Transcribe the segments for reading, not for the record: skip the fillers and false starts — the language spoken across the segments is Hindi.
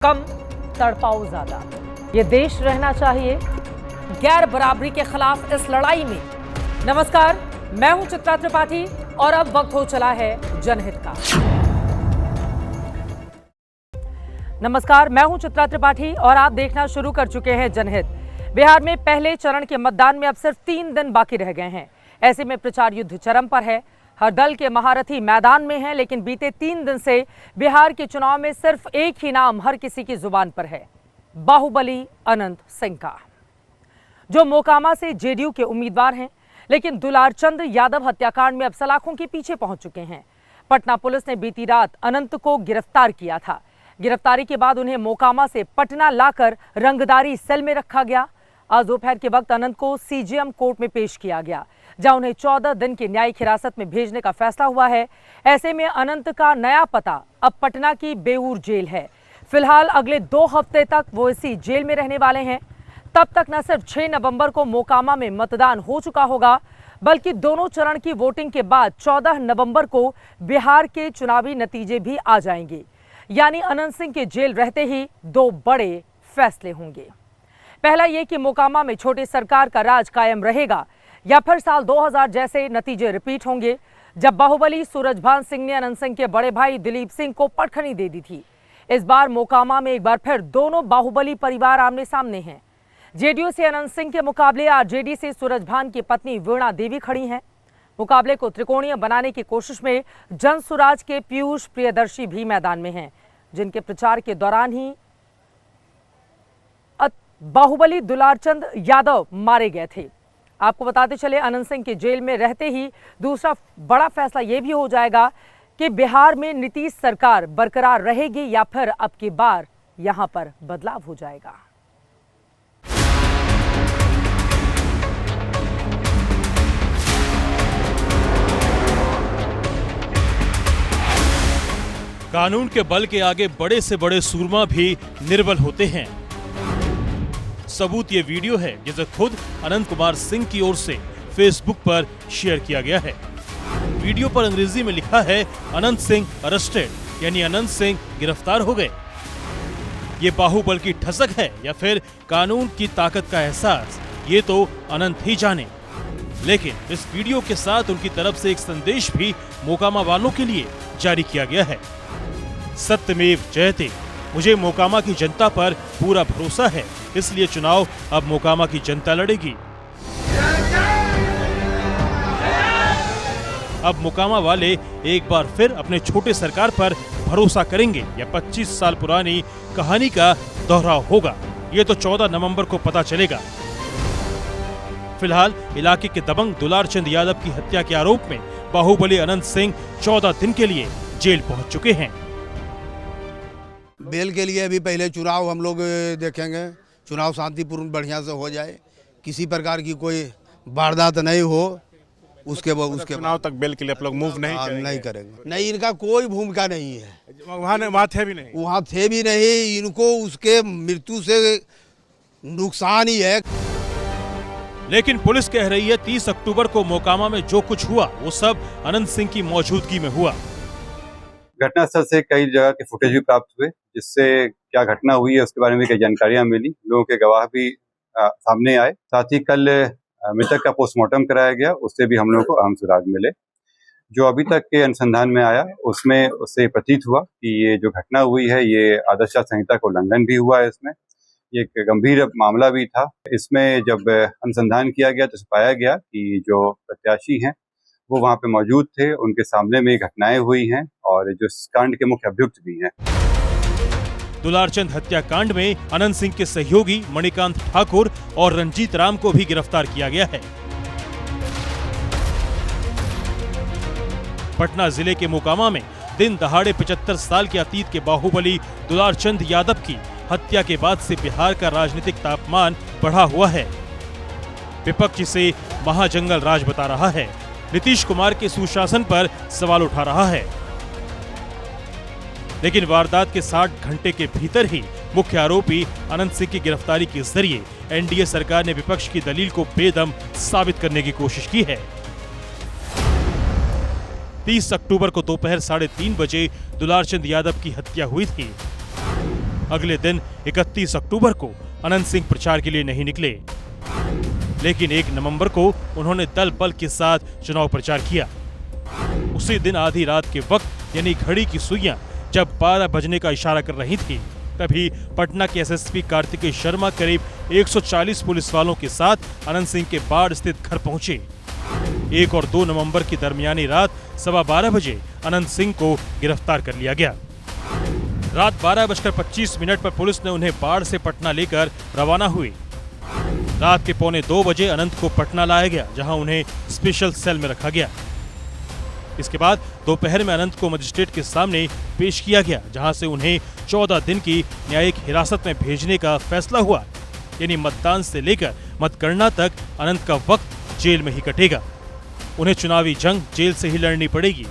कम तड़पाओ ज्यादा। ये देश रहना चाहिए गैर बराबरी के खिलाफ इस लड़ाई में। नमस्कार, मैं हूं चित्रा त्रिपाठी और अब वक्त हो चला है जनहित का। नमस्कार, मैं हूं चित्रा त्रिपाठी और आप देखना शुरू कर चुके हैं जनहित। बिहार में पहले चरण के मतदान में अब सिर्फ 3 दिन बाकी रह गए हैं। ऐसे में प्रचार युद्ध चरम पर है। हर दल के महारथी मैदान में हैं, लेकिन बीते 3 दिन से बिहार के चुनाव में सिर्फ एक ही नाम हर किसी की जुबान पर है, बाहुबली अनंत सिंह का, जो मोकामा से जेडीयू के उम्मीदवार हैं। लेकिन दुलारचंद यादव हत्याकांड में अब सलाखों के पीछे पहुंच चुके हैं। पटना पुलिस ने बीती रात अनंत को गिरफ्तार किया था। गिरफ्तारी के बाद उन्हें मोकामा से पटना लाकर रंगदारी सेल में रखा गया। आज दोपहर के वक्त अनंत को सीजेएम कोर्ट में पेश किया गया, जहां उन्हें 14 दिन की न्यायिक हिरासत में भेजने का फैसला हुआ है। ऐसे में अनंत का नया पता अब पटना की बेऊर जेल है। फिलहाल अगले 2 हफ्ते तक वो इसी जेल में रहने वाले हैं। तब तक न सिर्फ 6 नवंबर को मोकामा में मतदान हो चुका होगा, बल्कि दोनों चरण की वोटिंग के बाद 14 नवंबर को बिहार के चुनावी नतीजे भी आ जाएंगे। यानी अनंत सिंह के जेल रहते ही 2 बड़े फैसले होंगे। पहला ये कि मोकामा में छोटी सरकार का राज कायम रहेगा या फिर साल 2000 जैसे नतीजे रिपीट होंगे, जब बाहुबली सूरजभान सिंह ने अनंत सिंह के बड़े भाई दिलीप सिंह को पटखनी दे दी थी। इस बार मोकामा में एक बार फिर दोनों बाहुबली परिवार आमने सामने हैं। जेडीयू से अनंत सिंह के मुकाबले आरजेडी से सूरजभान की पत्नी वीणा देवी खड़ी हैं। मुकाबले को त्रिकोणीय बनाने की कोशिश में जनसुराज के पीयूष प्रियदर्शी भी मैदान में हैं, जिनके प्रचार के दौरान ही बाहुबली दुलारचंद यादव मारे गए थे। आपको बताते चले, अनंत सिंह के जेल में रहते ही दूसरा बड़ा फैसला यह भी हो जाएगा कि बिहार में नीतीश सरकार बरकरार रहेगी या फिर अब की बार यहां पर बदलाव हो जाएगा। कानून के बल के आगे बड़े से बड़े सूरमा भी निर्बल होते हैं। सबूत ये वीडियो है, जिसे खुद अनंत कुमार सिंह की ओर से फेसबुक पर शेयर किया गया है। वीडियो पर अंग्रेजी में लिखा है, अनंत सिंह अरेस्टेड, यानी अनंत सिंह गिरफ्तार हो गए। ये बाहुबल की ठसक है या फिर कानून की ताकत का एहसास, ये तो अनंत ही जाने। लेकिन इस वीडियो के साथ उनकी तरफ से एक संदेश भी मोकामा वालों के लिए जारी किया गया है। सत्यमेव जयते, मुझे मोकामा की जनता पर पूरा भरोसा है, इसलिए चुनाव अब मोकामा की जनता लड़ेगी। अब मोकामा वाले एक बार फिर अपने छोटे सरकार पर भरोसा करेंगे या 25 साल पुरानी कहानी का दोहराव होगा, ये तो 14 नवंबर को पता चलेगा। फिलहाल इलाके के दबंग दुलारचंद यादव की हत्या के आरोप में बाहुबली अनंत सिंह 14 दिन के लिए जेल पहुंच चुके हैं। बेल के लिए अभी पहले चुनाव हम लोग देखेंगे, चुनाव शांतिपूर्ण बढ़िया से हो जाए, किसी प्रकार की कोई वारदात नहीं हो, उसके चुनाव तक बेल के लिए आप लोग मूव नहीं करेंगे। नहीं, इनका कोई भूमिका नहीं है। वहाँ थे भी नहीं, वहाँ थे भी नहीं। इनको उसके मृत्यु से नुकसान ही है। लेकिन पुलिस कह रही है 30 अक्टूबर को मोकामा में जो कुछ हुआ वो सब अनंत सिंह की मौजूदगी में हुआ। घटनास्थल से कई जगह के फुटेज भी प्राप्त हुए, जिससे क्या घटना हुई है उसके बारे में कई जानकारियां मिली। लोगों के गवाह भी सामने आए। साथ ही कल मृतक का पोस्टमार्टम कराया गया, उससे भी हम लोगों को अहम सुराग मिले। जो अभी तक के अनुसंधान में आया उसमें उससे प्रतीत हुआ कि ये जो घटना हुई है ये आदर्श संहिता का उल्लंघन भी हुआ है। इसमें ये एक गंभीर मामला भी था। इसमें जब अनुसंधान किया गया तो पाया गया कि जो प्रत्याशी हैं वो वहाँ पे मौजूद थे, उनके सामने में घटनाएं हुई हैं और जो इस कांड के मुख्य अभियुक्त भी हैं। दुलारचंद हत्याकांड में अनंत सिंह के सहयोगी मणिकांत ठाकुर और रंजीत राम को भी गिरफ्तार किया गया है। पटना जिले के मोकामा में दिन दहाड़े 75 साल के अतीत के बाहुबली दुलारचंद यादव की हत्या के बाद से बिहार का राजनीतिक तापमान बढ़ा हुआ है। विपक्ष इसे महाजंगल राज बता रहा है, नीतीश कुमार के सुशासन पर सवाल उठा रहा है। लेकिन वारदात के 60 घंटे के भीतर ही मुख्य आरोपी अनंत सिंह की गिरफ्तारी के जरिए एनडीए सरकार ने विपक्ष की दलील को बेदम साबित करने की कोशिश की है। 30 अक्टूबर को दोपहर 3:30 बजे दुलारचंद यादव की हत्या हुई थी। अगले दिन 31 अक्टूबर को अनंत सिंह प्रचार के लिए नहीं निकले, लेकिन 1 नवंबर को उन्होंने दल बल के साथ चुनाव प्रचार किया। उसी दिन आधी रात के वक्त यानी घड़ी की सुइयां जब 12 बजने का इशारा कर रही थी, तभी पटना के एसएसपी कार्तिकेय शर्मा करीब 140 पुलिस वालों के साथ अनंत सिंह के बाढ़ स्थित घर पहुंचे। 1 और 2 नवंबर की दरमियानी रात 12:15 बजे अनंत सिंह को गिरफ्तार कर लिया गया। रात 12:25 पर पुलिस ने उन्हें बाढ़ से पटना लेकर रवाना हुई। रात के 1:45 बजे अनंत को पटना लाया गया, जहां उन्हें स्पेशल सेल में रखा गया। इसके बाद दोपहर में अनंत को मजिस्ट्रेट के सामने पेश किया गया, जहां से उन्हें 14 दिन की न्यायिक हिरासत में भेजने का फैसला हुआ। यानी मतदान से लेकर मतगणना तक अनंत का वक्त जेल में ही कटेगा। उन्हें चुनावी जंग जेल से ही लड़नी पड़ेगी।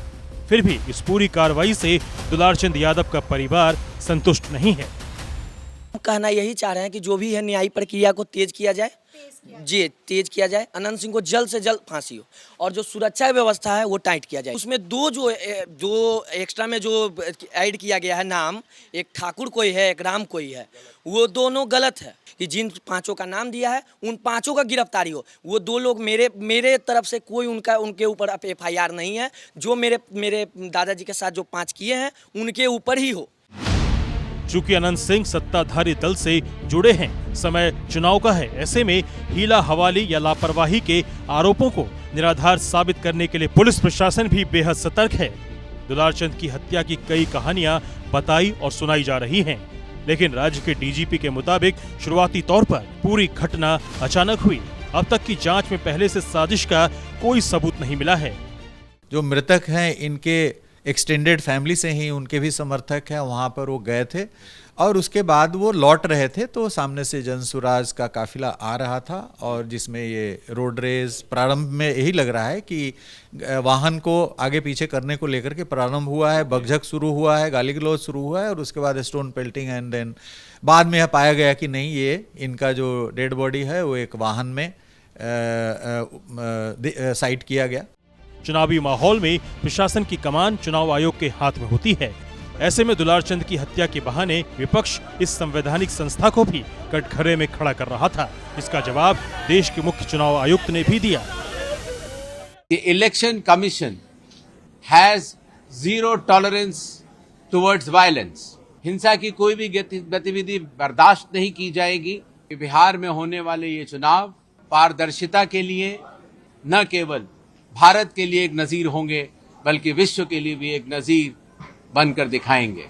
फिर भी इस पूरी कार्रवाई से दुलारचंद यादव का परिवार संतुष्ट नहीं है। कहना यही चाह रहे हैं कि जो भी है न्यायिक प्रक्रिया को तेज किया जाए, तेज किया जाए। अनंत सिंह को जल्द से जल्द फांसी हो और जो सुरक्षा व्यवस्था है वो टाइट किया जाए। उसमें जो एक्स्ट्रा में जो ऐड किया गया है नाम, एक ठाकुर कोई है, एक राम कोई है, वो दोनों गलत है। कि जिन 5 का नाम दिया है उन 5 का गिरफ्तारी हो। वो 2 लोग मेरे तरफ से कोई उनके ऊपर FIR नहीं है। जो मेरे दादाजी के साथ जो 5 किए हैं उनके ऊपर ही हो। चूंकि अनंत सिंह सत्ताधारी दल से जुड़े हैं, समय चुनाव का है, ऐसे में हीला हवाली या लापरवाही के आरोपों को निराधार साबित करने के लिए पुलिस प्रशासन भी बेहद सतर्क है। दुलारचंद की हत्या की कई कहानियां बताई और सुनाई जा रही हैं, लेकिन राज्य के DGP के मुताबिक शुरुआती तौर पर पूरी घटना अचानक हुई। अब तक की जांच में पहले से साजिश का कोई सबूत नहीं मिला है। जो मृतक हैं इनके एक्सटेंडेड फैमिली से ही उनके भी समर्थक हैं, वहाँ पर वो गए थे और उसके बाद वो लौट रहे थे तो सामने से जनसुराज का काफिला आ रहा था और जिसमें ये रोड रेस प्रारंभ में यही लग रहा है कि वाहन को आगे पीछे करने को लेकर के प्रारंभ हुआ है, बकझक शुरू हुआ है, गाली गलौज शुरू हुआ है और उसके बाद स्टोन पेल्टिंग एंड देन बाद में यह पाया गया कि नहीं, ये इनका जो डेड बॉडी है वो एक वाहन में साइट किया गया। चुनावी माहौल में प्रशासन की कमान चुनाव आयोग के हाथ में होती है। ऐसे में दुलारचंद की हत्या के बहाने विपक्ष इस संवैधानिक संस्था को भी कटघरे में खड़ा कर रहा था। इसका जवाब देश के मुख्य चुनाव आयुक्त ने भी दिया। The election commission has zero tolerance towards violence. हिंसा की कोई भी गतिविधि बर्दाश्त नहीं की जाएगी। बिहार में होने वाले ये चुनाव पारदर्शिता के लिए न केवल भारत के लिए एक नजीर होंगे, बल्कि विश्व के लिए भी एक नजीर बनकर दिखाएंगे।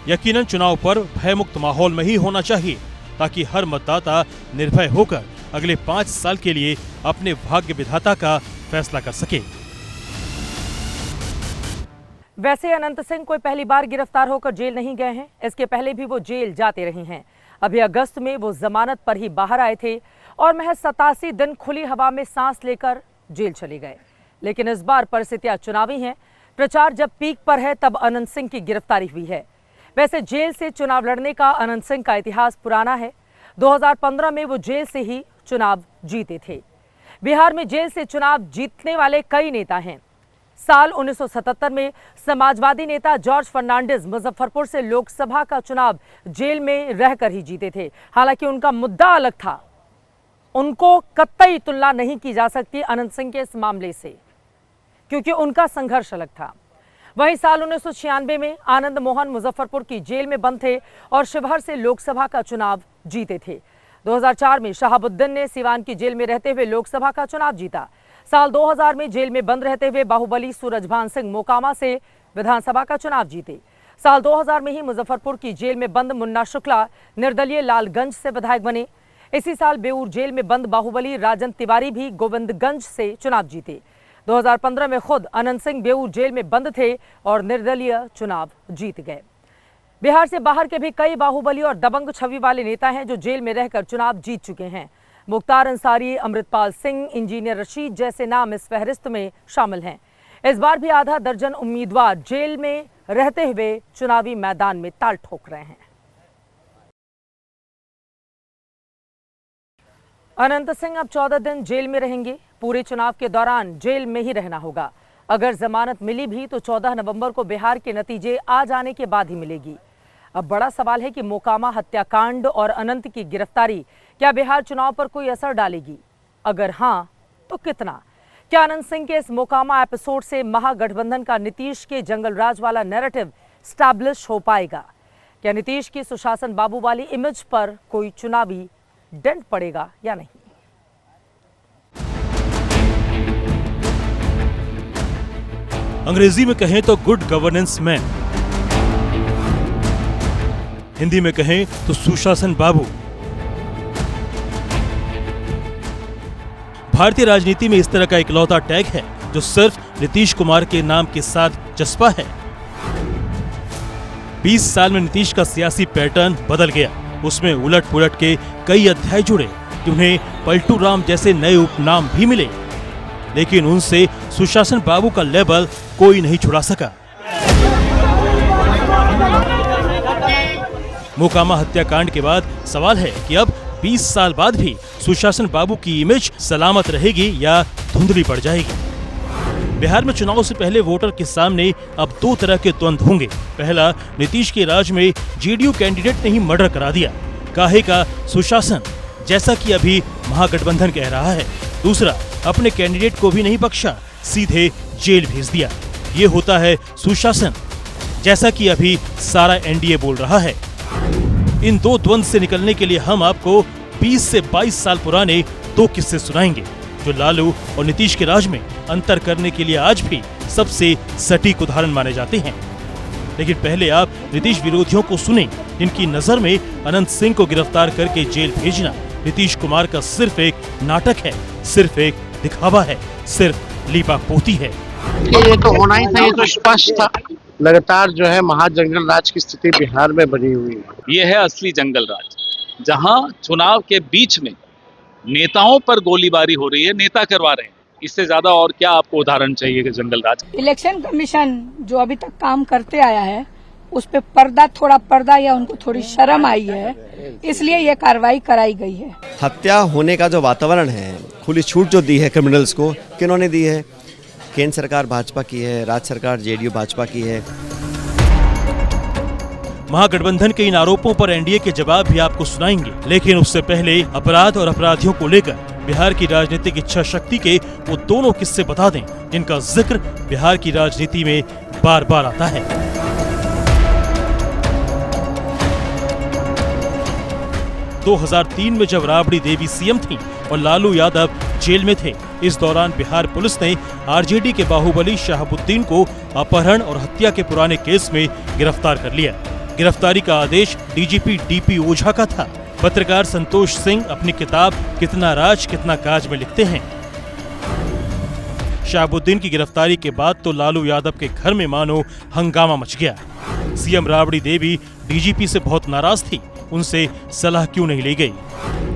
यकीनन चुनाव पर भयमुक्त माहौल में ही होना चाहिए, ताकि हर मतदाता निर्भय होकर अगले 5 साल के लिए अपने भाग्य विधाता का फैसला कर सके। वैसे अनंत सिंह कोई पहली बार गिरफ्तार होकर जेल नहीं गए हैं। इसके पहले भी वो जेल जाते रहे हैं। अभी अगस्त में वो जमानत पर ही बाहर आए थे और महज 87 दिन खुली हवा में सांस लेकर जेल चले गए। लेकिन इस बार परिस्थितियां चुनावी हैं। प्रचार जब पीक पर है तब अनंत सिंह की गिरफ्तारी हुई है। वैसे जेल से चुनाव लड़ने का अनंत सिंह का इतिहास पुराना है। 2015 में वो जेल से ही चुनाव जीते थे। बिहार में जेल से चुनाव जीतने वाले कई नेता हैं। साल 1977 में समाजवादी नेता जॉर्ज फर्नांडिस मुजफ्फरपुर से लोकसभा का चुनाव जेल में रहकर ही जीते थे। हालांकि उनका मुद्दा अलग था। उनको कतई तुलना नहीं की जा सकती अनंत सिंह के इस मामले से, क्योंकि उनका संघर्ष अलग था। वहीं साल 1996 में आनंद मोहन मुजफ्फरपुर की जेल में बंद थे और शिवहर से लोकसभा का चुनाव जीते थे। 2004 में शहाबुद्दीन ने सिवान की जेल में रहते हुए लोकसभा का चुनाव जीता। साल 2000 में जेल में बंद रहते हुए बाहुबली सूरजभान सिंह मोकामा से विधानसभा का चुनाव जीते। साल 2000 में ही मुजफ्फरपुर की जेल में बंद मुन्ना शुक्ला निर्दलीय लालगंज से विधायक बने। इसी साल बेऊर जेल में बंद बाहुबली राजन तिवारी भी गोविंदगंज से चुनाव जीते। 2015 में खुद अनंत सिंह बेऊर जेल में बंद थे और निर्दलीय चुनाव जीत गए। बिहार से बाहर के भी कई बाहुबली और दबंग छवि वाले नेता हैं जो जेल में रहकर चुनाव जीत चुके हैं। मुख्तार अंसारी, अमृतपाल सिंह, इंजीनियर रशीद जैसे नाम इस फहरिस्त में शामिल हैं। इस बार भी आधा दर्जन उम्मीदवार जेल में रहते हुए चुनावी मैदान में ताल ठोक रहे हैं। अनंत सिंह अब 14 दिन जेल में रहेंगे। पूरे चुनाव के दौरान जेल में ही रहना होगा। अगर जमानत मिली भी तो 14 नवंबर को बिहार के नतीजे आ जाने के बाद ही मिलेगी। अब बड़ा सवाल है कि मोकामा हत्याकांड और अनंत की गिरफ्तारी क्या बिहार चुनाव पर कोई असर डालेगी? अगर हाँ, तो कितना? क्या अनंत सिंह के इस मोकामा एपिसोड से महागठबंधन का नीतीश के जंगलराज वाला नैरेटिव स्टैब्लिश हो पाएगा? क्या नीतीश की सुशासन बाबू वाली इमेज पर कोई चुनावी डेंट पड़ेगा या नहीं? अंग्रेजी में कहें तो गुड गवर्नेंस मैन, हिंदी में कहें तो सुशासन बाबू। भारतीय राजनीति में इस तरह का इकलौता टैग है जो सिर्फ नीतीश कुमार के नाम के साथ चस्पा है। 20 साल में नीतीश का सियासी पैटर्न बदल गया। उसमें उलट पुलट के कई अध्याय जुड़े कि उन्हें पलटू राम जैसे नए उपनाम भी मिले, लेकिन उनसे सुशासन बाबू का लेबल कोई नहीं छुड़ा सका। मोकामा हत्याकांड के बाद सवाल है कि अब 20 साल बाद भी सुशासन बाबू की इमेज सलामत रहेगी या धुंधली पड़ जाएगी? बिहार में चुनाव से पहले वोटर के सामने अब दो तरह के द्वंद्व होंगे। पहला, नीतीश के राज में जेडीयू कैंडिडेट ने ही मर्डर करा दिया, काहे का सुशासन, जैसा कि अभी महागठबंधन कह रहा है। दूसरा, अपने कैंडिडेट को भी नहीं बख्शा, सीधे जेल भेज दिया। ये होता है सुशासन, जैसा कि अभी सारा एनडीए बोल रहा है। इन दो द्वंद्व से निकलने के लिए हम आपको 20 से 22 साल पुराने दो किस्से सुनाएंगे जो लालू और नीतीश के राज में अंतर करने के लिए आज भी सबसे सटीक उदाहरण माने जाते हैं। लेकिन पहले आप नीतीश विरोधियों को सुने, जिनकी नजर में अनंत सिंह को गिरफ्तार करके जेल भेजना नीतीश कुमार का सिर्फ एक नाटक है, सिर्फ एक दिखावा है, सिर्फ लीपापोती है। ये तो होना ही था, ये तो स्पष्ट था। लगातार जो है महाजंगल राज की स्थिति बिहार में बनी हुई है। ये है असली जंगल राज, जहां चुनाव के बीच में नेताओं पर गोलीबारी हो रही है, नेता करवा रहे हैं। इससे ज्यादा और क्या आपको उदाहरण चाहिए कि जंगल राज? इलेक्शन कमीशन जो अभी तक काम करते आया है उस पे पर्दा या उनको थोड़ी शर्म आई है, इसलिए ये कार्रवाई कराई गई है। हत्या होने का जो वातावरण है, खुली छूट जो दी है क्रिमिनल्स को, किन्होंने दी है? केंद्र सरकार भाजपा की है, राज्य सरकार जेडीयू भाजपा की है। महागठबंधन के इन आरोपों पर एनडीए के जवाब भी आपको सुनाएंगे, लेकिन उससे पहले अपराध और अपराधियों को लेकर बिहार की राजनीतिक इच्छा शक्ति के वो दोनों किस्से बता दें जिनका जिक्र बिहार की राजनीति में बार बार आता है। दो 2003 में जब राबड़ी देवी सीएम थी और लालू यादव जेल में थे, इस दौरान बिहार पुलिस ने आरजेडी के बाहुबली शहाबुद्दीन को अपहरण और हत्या के पुराने केस में गिरफ्तार कर लिया। गिरफ्तारी का आदेश डीजीपी डीपी ओझा का था। पत्रकार संतोष सिंह अपनी किताब कितना राज कितना काज में लिखते हैं, शहाबुद्दीन की गिरफ्तारी के बाद तो लालू यादव के घर में मानो हंगामा मच गया। सीएम राबड़ी देवी डीजीपी से बहुत नाराज थी, उनसे सलाह क्यों नहीं ली गई?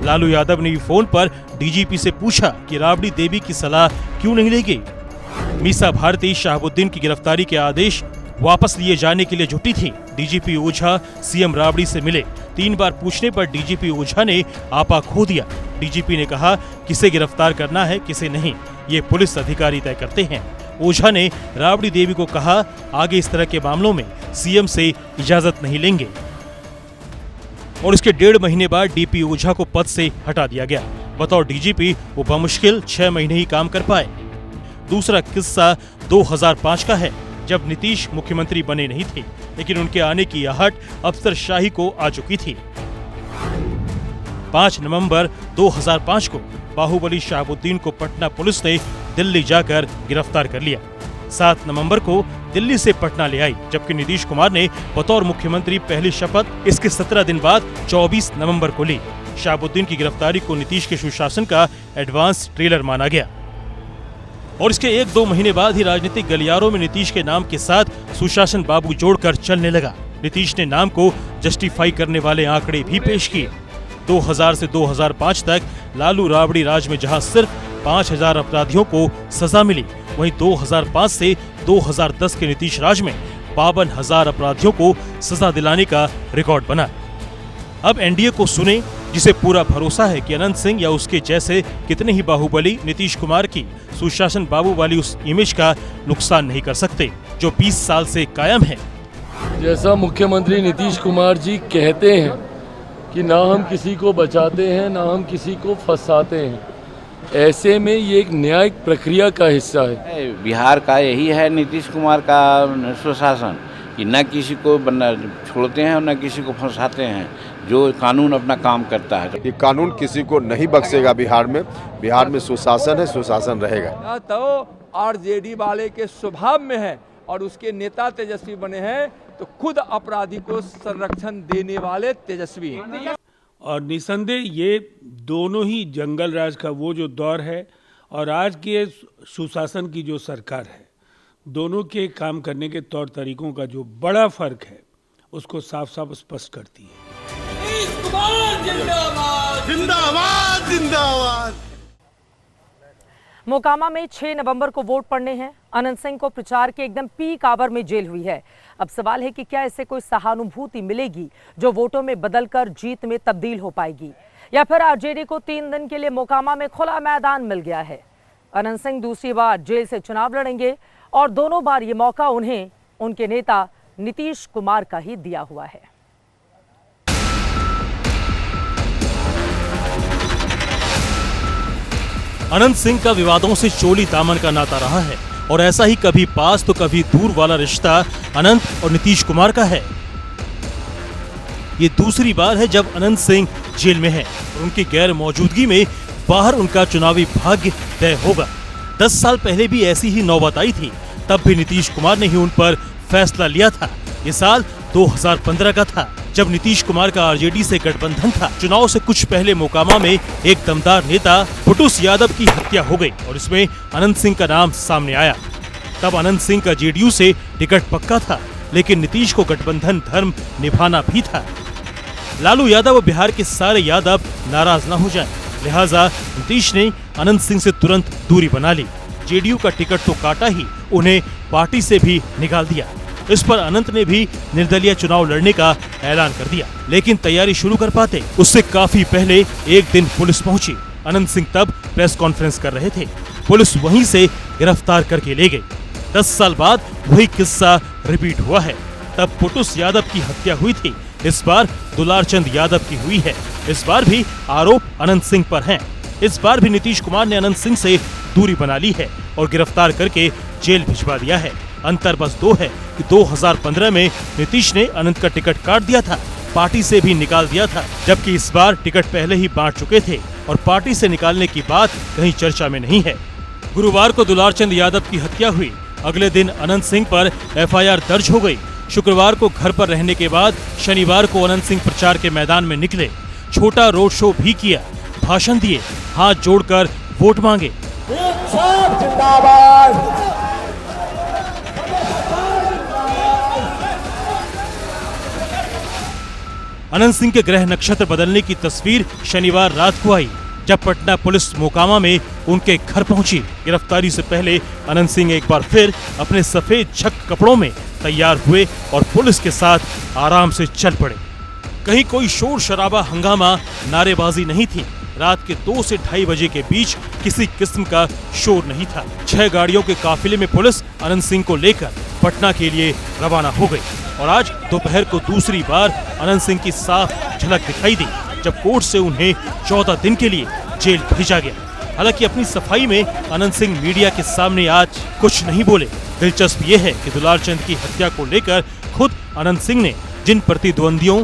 लालू यादव ने भी फोन पर डीजीपी से पूछा कि राबड़ी देवी की सलाह क्यों नहीं ली गई। मीसा भारती शहाबुद्दीन की गिरफ्तारी के आदेश वापस लिए जाने के लिए जुटी थी। डीजीपी ओझा सीएम राबड़ी से मिले। 3 बार पूछने पर डीजीपी ओझा ने आपा खो दिया। डीजीपी ने कहा किसे गिरफ्तार करना है किसे नहीं, ये पुलिस अधिकारी तय करते हैं। ओझा ने राबड़ी देवी को कहा आगे इस तरह के मामलों में सीएम से इजाजत नहीं लेंगे, और इसके 1.5 महीने बाद डीपी ओझा को पद से हटा दिया गया। बतौर डीजीपी वो बमुश्किल 6 महीने ही काम कर पाए। दूसरा किस्सा 2005 का है, जब नीतीश मुख्यमंत्री बने नहीं थे, लेकिन उनके आने की आहट अफसरशाही को आ चुकी थी। 5 नवंबर 2005 को बाहुबली शहाबुद्दीन को पटना पुलिस ने दिल्ली जाकर गिरफ्तार कर लिया। 7 नवंबर को दिल्ली से पटना ले आई, जबकि नीतीश कुमार ने बतौर मुख्यमंत्री पहली शपथ इसके 17 दिन बाद 24 नवंबर को ली। शहाबुद्दीन की गिरफ्तारी को नीतीश के सुशासन का एडवांस ट्रेलर माना गया, और इसके 1-2 महीने बाद ही राजनीतिक गलियारों में नीतीश के नाम के साथ सुशासन बाबू जोड़कर चलने लगा। नीतीश ने नाम को जस्टिफाई करने वाले आंकड़े भी पेश किए। 2000 से 2005 तक लालू राबड़ी राज में जहां सिर्फ 5000 अपराधियों को सजा मिली, वहीं 2005 से 2010 के नीतीश राज में 52,000 अपराधियों को सजा दिलाने का रिकॉर्ड बना। अब एनडीए को सुने, जिसे पूरा भरोसा है कि अनंत सिंह या उसके जैसे कितने ही बाहुबली नीतीश कुमार की सुशासन बाबू वाली उस इमेज का नुकसान नहीं कर सकते जो 20 साल से कायम है। जैसा मुख्यमंत्री नीतीश कुमार जी कहते हैं कि ना हम किसी को बचाते हैं ना हम किसी को फंसाते हैं, ऐसे में ये एक न्यायिक प्रक्रिया का हिस्सा है। बिहार का यही है नीतीश कुमार का सुशासन कि न किसी को छोड़ते हैं और न किसी को फंसाते हैं, जो कानून अपना काम करता है। ये कानून किसी को नहीं बख्शेगा। बिहार में सुशासन है, सुशासन रहेगा। तो आरजेडी वाले के स्वभाव में है और उसके नेता तेजस्वी बने हैं तो खुद अपराधी को संरक्षण देने वाले तेजस्वी हैं। और निसंदेह ये दोनों ही जंगल राज का वो जो दौर है और आज के सुशासन की जो सरकार है, दोनों के काम करने के तौर तरीकों का जो बड़ा फर्क है उसको साफ साफ स्पष्ट करती है। जिंदाबाद जिंदाबाद। मोकामा में 6 नवंबर को वोट पड़ने हैं। अनंत सिंह को प्रचार के एकदम पीक आवर में जेल हुई है। अब सवाल है कि क्या इससे कोई सहानुभूति मिलेगी जो वोटों में बदलकर जीत में तब्दील हो पाएगी, या फिर आरजेडी को 3 दिन के लिए मोकामा में खुला मैदान मिल गया है। अनंत सिंह दूसरी बार जेल से चुनाव लड़ेंगे और दोनों बार ये मौका उन्हें उनके नेता नीतीश कुमार का ही दिया हुआ है। अनंत सिंह का विवादों से चोली दामन का नाता रहा है और ऐसा ही कभी पास तो कभी दूर वाला रिश्ता अनंत और नीतीश कुमार का है। ये दूसरी बार है जब अनंत सिंह जेल में है और उनकी गैर मौजूदगी में बाहर उनका चुनावी भाग्य तय होगा। 10 साल पहले भी ऐसी ही नौबत आई थी, तब भी नीतीश कुमार ने ही उन पर फैसला लिया था। ये साल 2015 का था जब नीतीश कुमार का आरजेडी से गठबंधन था। चुनाव से कुछ पहले मोकामा में एक दमदार नेता पुटुस यादव की हत्या हो गई और इसमें अनंत सिंह का नाम सामने आया। तब अनंत सिंह का जेडीयू से टिकट पक्का था, लेकिन नीतीश को गठबंधन धर्म निभाना भी था। लालू यादव और बिहार के सारे यादव नाराज न हो जाएं, लिहाजा नीतीश ने अनंत सिंह से तुरंत दूरी बना ली। जेडीयू का टिकट तो काटा ही, उन्हें पार्टी से भी निकाल दिया। इस पर अनंत ने भी निर्दलीय चुनाव लड़ने का ऐलान कर दिया, लेकिन तैयारी शुरू कर पाते उससे काफी पहले एक दिन पुलिस पहुंची। अनंत सिंह तब प्रेस कॉन्फ्रेंस कर रहे थे, पुलिस वहीं से गिरफ्तार करके ले गई। 10 साल बाद वही किस्सा रिपीट हुआ है। तब पुटुस यादव की हत्या हुई थी, इस बार दुलारचंद यादव की हुई है। इस बार भी आरोप अनंत सिंह पर हैं। इस बार भी नीतीश कुमार ने अनंत सिंह से दूरी बना ली है और गिरफ्तार करके जेल भिजवा दिया है। अंतर बस 2 है कि 2015 में नीतीश ने अनंत का टिकट काट दिया था, पार्टी से भी निकाल दिया था, जबकि इस बार टिकट पहले ही बांट चुके थे और पार्टी से निकालने की बात कहीं चर्चा में नहीं है। गुरुवार को दुलारचंद यादव की हत्या हुई। अगले दिन अनंत सिंह पर एफआईआर दर्ज हो गई। शुक्रवार को घर पर रहने के बाद शनिवार को अनंत सिंह प्रचार के मैदान में निकले, छोटा रोड शो भी किया, भाषण दिए, हाथ जोड़कर वोट मांगे। अनंत सिंह के ग्रह नक्षत्र बदलने की तस्वीर शनिवार रात को आई, जब पटना पुलिस मोकामा में उनके घर पहुंची। गिरफ्तारी से पहले अनंत सिंह एक बार फिर अपने सफेद छक कपड़ों में तैयार हुए और पुलिस के साथ आराम से चल पड़े। कहीं कोई शोर शराबा, हंगामा, नारेबाजी नहीं थी। रात के 2 से 2:30 बजे के बीच किसी किस्म का शोर नहीं था। 6 गाड़ियों के काफिले में पुलिस अनंत सिंह को लेकर पटना के लिए रवाना हो गई और आज दोपहर को दूसरी बार अनंत सिंह की साफ झलक दिखाई दी, जब कोर्ट से उन्हें 14 दिन के लिए जेल भेजा गया। हालांकि अपनी सफाई में अनंत सिंह मीडिया के सामने आज कुछ नहीं बोले। दिलचस्प ये है कि दुलारचंद की हत्या को लेकर खुद अनंत सिंह ने जिन प्रतिद्वंदियों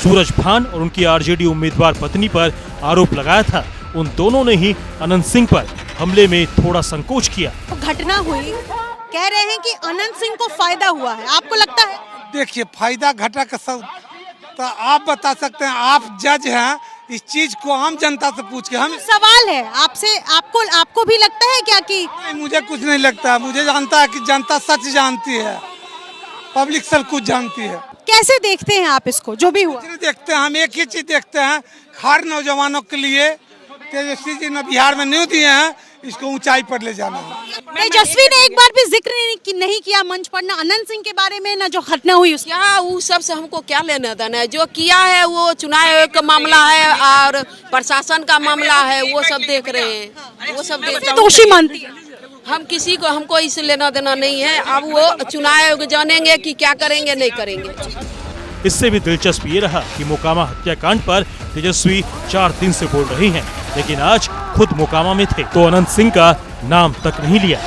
सूरज भान और उनकी आरजेडी उम्मीदवार पत्नी पर आरोप लगाया था, उन दोनों ने ही अनंत सिंह पर हमले में थोड़ा संकोच किया। घटना हुई, कह रहे हैं कि अनंत सिंह को फायदा हुआ है, आपको लगता है? देखिए, फायदा घटा का सब तो आप बता सकते हैं, आप जज हैं, इस चीज को आम जनता से पूछ के हम सवाल है आपसे, आपको भी लगता है क्या कि? मुझे कुछ नहीं लगता, मुझे जानता है कि जनता सच जानती है, पब्लिक सब कुछ जानती है। कैसे देखते हैं आप इसको, जो भी हुआ? देखते हैं, हम एक ही चीज देखते हैं, हर नौजवानों के लिए तेजस्वी जी ने बिहार में न्यू दिए हैं, इसको ऊंचाई पर ले जाना है। तेजस्वी ने एक बार भी जिक्र नहीं किया मंच पर, ना अनंत सिंह के बारे में, ना जो घटना हुई उसकी। वो सब से हमको क्या लेना देना है? जो किया है वो चुनाव आयोग का मामला है और प्रशासन का मामला है, वो सब देख रहे हैं, वो सब दोषी मानती है। हम किसी को, हमको इससे लेना देना नहीं है। अब वो चुनाव आयोग जानेंगे कि क्या करेंगे नहीं करेंगे। इससे भी दिलचस्प ये रहा कि मोकामा हत्याकांड पर तेजस्वी 4 दिन से बोल रही हैं, लेकिन आज खुद मोकामा में थे तो अनंत सिंह का नाम तक नहीं लिया।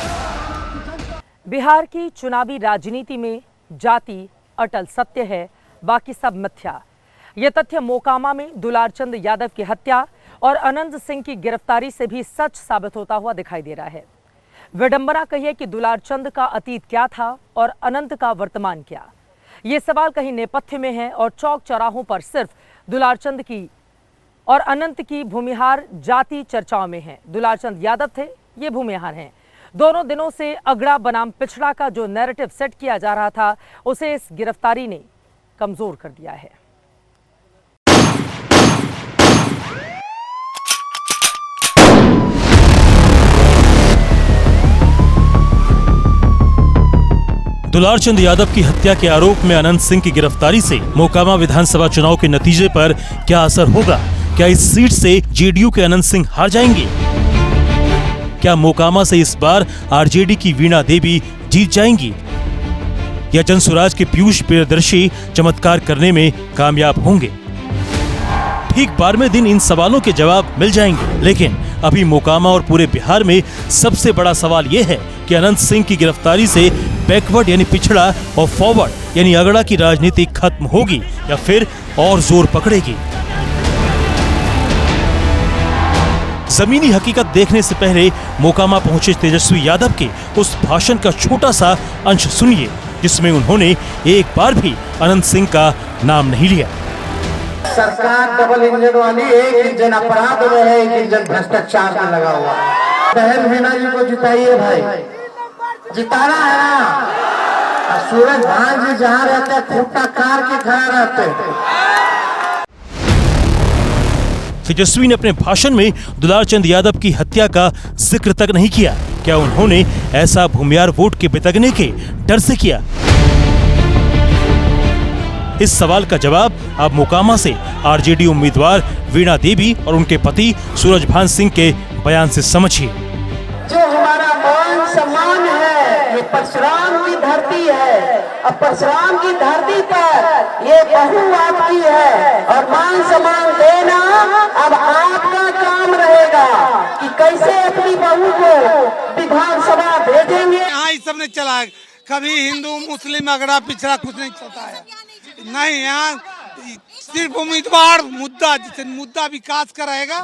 बिहार की चुनावी राजनीति में जाति अटल सत्य है, बाकी सब मिथ्या। ये तथ्य मोकामा में दुलारचंद यादव की हत्या और अनंत सिंह की गिरफ्तारी से भी सच साबित होता हुआ दिखाई दे रहा है। विडंबना कहिए कि दुलारचंद का अतीत क्या था और अनंत का वर्तमान क्या। ये सवाल कहीं नेपथ्य में है और चौक चौराहों पर सिर्फ दुलारचंद की और अनंत की भूमिहार जाति चर्चाओं में है। दुलारचंद यादव थे, ये भूमिहार हैं। दोनों दिनों से अगड़ा बनाम पिछड़ा का जो नैरेटिव सेट किया जा रहा था, उसे इस गिरफ्तारी ने कमजोर कर दिया है। दुलारचंद यादव की हत्या के आरोप में अनंत सिंह की गिरफ्तारी से मोकामा विधानसभा चुनाव के नतीजे पर क्या असर होगा? क्या इस सीट से जेडीयू के अनंत सिंह हार जाएंगे? क्या मोकामा से इस बार आरजेडी की वीणा देवी जीत जाएंगी या जनसुराज के पीयूष प्रियदर्शी चमत्कार करने में कामयाब होंगे? ठीक 12वें दिन इन सवालों के जवाब मिल जाएंगे, लेकिन अभी मोकामा और पूरे बिहार में सबसे बड़ा सवाल यह है कि अनंत सिंह की गिरफ्तारी से बैकवर्ड यानी पिछड़ा और फॉरवर्ड यानी अगड़ा की राजनीति खत्म होगी या फिर और जोर पकड़ेगी। जमीनी हकीकत देखने से पहले मोकामा पहुंचे तेजस्वी यादव के उस भाषण का छोटा सा अंश सुनिए, जिसमें उन्होंने एक बार भी अनंत सिंह का नाम नहीं लिया। सरकार डबल इंजन वाली, एक इंजन अपराध में है, एक इंजन भ्रष्टाचार में लगा हुआ है। बहन वीणा जी को जिताइए भाई, जिताना है ना। सूरज भान जी जहाँ रहते हैं खूंटा कार के खड़ा रहते हैं। तेजस्वी ने अपने भाषण में दुलारचंद यादव की हत्या का जिक्र तक नहीं किया। क्या उन्होंने ऐसा भूमिहार वोट के बितकने के डर से किया? इस सवाल का जवाब अब मोकामा से आरजेडी उम्मीदवार वीणा देवी और उनके पति सूरजभान सिंह के बयान से समझिए। जो हमारा मान सम्मान है, ये परशुराम की धरती है और परशुराम की धरती पर ये बहू आपकी है और मान सम्मान देना अब आपका काम रहेगा कि कैसे अपनी बहू को विधानसभा भेजेंगे। यहाँ इस सब ने चला है, कभी हिंदू मुस्लिम अगड़ा पिछड़ा कुछ नहीं चलता है। नहीं, यहाँ सिर्फ उम्मीदवार मुद्दा, जिसे मुद्दा विकास का रहेगा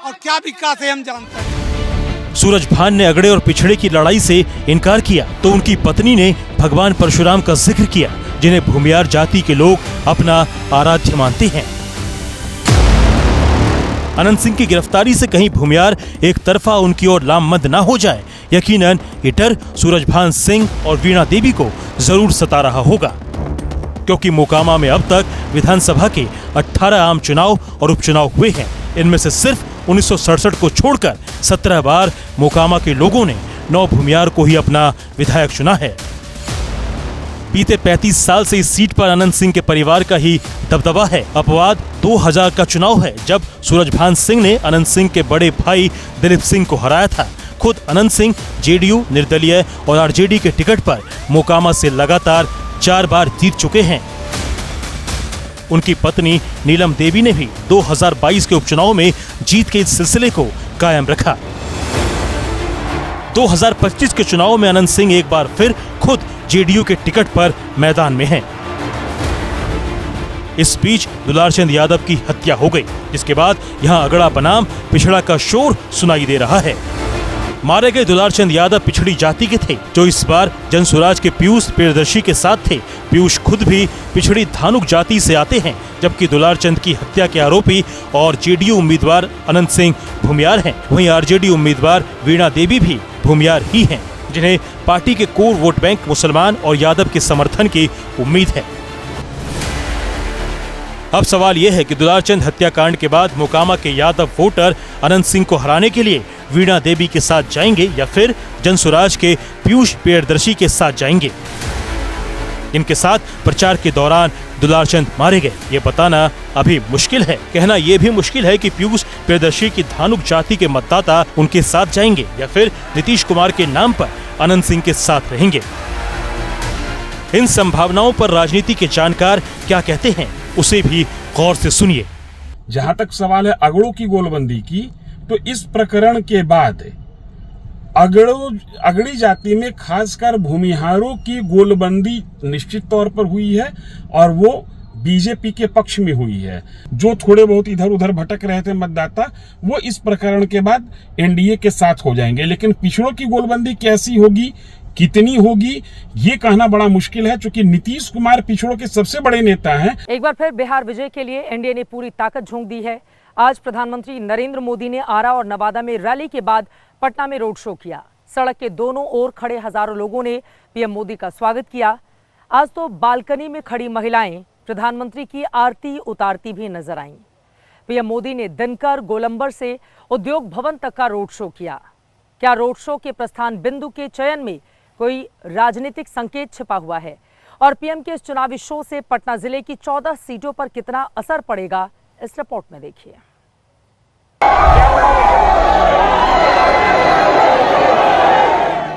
और क्या विकास है हम जानते हैं। सूरजभान ने अगड़े और पिछड़े की लड़ाई से इनकार किया तो उनकी पत्नी ने भगवान परशुराम का जिक्र किया, जिन्हें भूमिहार जाति के लोग अपना आराध्य मानते हैं। अनंत सिंह की गिरफ्तारी से कहीं भूमिहार एक तरफा उनकी ओर लामबंद ना हो जाए, यकीनन ये डर सूरजभान सिंह और वीणा देवी को जरूर सता रहा होगा, क्योंकि मोकामा में अब तक विधानसभा के 18 आम चुनाव और उपचुनाव हुए हैं। इनमें से सिर्फ 1967 को छोड़कर 17 बार मोकामा के लोगों ने 9 भूमिहार को ही अपना विधायक चुना है। बीते 35 साल से इस सीट पर अनंत सिंह के परिवार का ही दबदबा है। अपवाद 2000 का चुनाव है, जब सूरजभान सिंह ने अनंत सिंह के बड़े भाई दिलीप सिंह को हराया था। खुद अनंत सिंह जेडीयू, निर्दलीय और आरजेडी के टिकट पर मोकामा से लगातार 4 बार जीत चुके हैं। उनकी पत्नी नीलम देवी ने भी 2022 के उपचुनाव में जीत के इस सिलसिले को कायम रखा। 2025 के चुनाव में अनंत सिंह एक बार फिर खुद जेडीयू के टिकट पर मैदान में हैं। इस बीच दुलारचंद यादव की हत्या हो गई, जिसके बाद यहां अगड़ा बनाम पिछड़ा का शोर सुनाई दे रहा है। मारे गए दुलारचंद यादव पिछड़ी जाति के थे, जो इस बार जनसुराज के पीयूष प्रियदर्शी के साथ थे। पीयूष खुद भी पिछड़ी धानुक जाति से आते हैं, जबकि दुलारचंद की हत्या के आरोपी और जेडीयू उम्मीदवार अनंत सिंह भूमिहार हैं। वहीं आरजेडी उम्मीदवार वीणा देवी भी भूमिहार ही हैं, जिन्हें पार्टी के कोर वोट बैंक मुसलमान और यादव के समर्थन की उम्मीद है। अब सवाल यह है कि दुलारचंद हत्याकांड के बाद मोकामा के यादव वोटर अनंत सिंह को हराने के लिए वीणा देवी के साथ जाएंगे या फिर जनसुराज के पीयूष प्रियदर्शी के साथ जाएंगे। इनके साथ प्रचार के दौरान दुलार चंद मारे गए, ये बताना अभी मुश्किल है। कहना ये भी मुश्किल है कि पीयूष प्रियदर्शी की धानुक जाति के मतदाता उनके साथ जाएंगे या फिर नीतीश कुमार के नाम पर अनंत सिंह के साथ रहेंगे। इन संभावनाओं पर राजनीति के जानकार क्या कहते हैं, उसे भी गौर से सुनिए। जहां तक सवाल है अगड़ों की गोलबंदी की, तो इस प्रकरण के बाद अगड़ी जाति में खासकर भूमिहारों की गोलबंदी निश्चित तौर पर हुई है और वो बीजेपी के पक्ष में हुई है। जो थोड़े बहुत इधर उधर भटक रहे थे मतदाता, वो इस प्रकरण के बाद एनडीए के साथ हो जाएंगे। लेकिन पिछड़ों की गोलबंदी कैसी होगी, कितनी होगी, ये कहना बड़ा मुश्किल है, क्योंकि नीतीश कुमार पिछड़ों के सबसे बड़े नेता हैं। एक बार फिर बिहार विजय के लिए एनडीए ने पूरी ताकत झोंक दी है। आज प्रधानमंत्री नरेंद्र मोदी ने आरा और नवादा में रैली के बाद पटना में रोड शो किया। सड़क के दोनों ओर खड़े हजारों लोगों ने पीएम मोदी का स्वागत किया। आज तो बालकनी में खड़ी महिलाएं प्रधानमंत्री की आरती उतारती भी नजर आईं। पीएम मोदी ने दिनकर गोलंबर से उद्योग भवन तक का रोड शो किया। क्या रोड शो के प्रस्थान बिंदु के चयन में कोई राजनीतिक संकेत छिपा हुआ है? और पीएम के इस चुनावी शो से पटना जिले की 14 सीटों पर कितना असर पड़ेगा, इस रिपोर्ट में देखिए।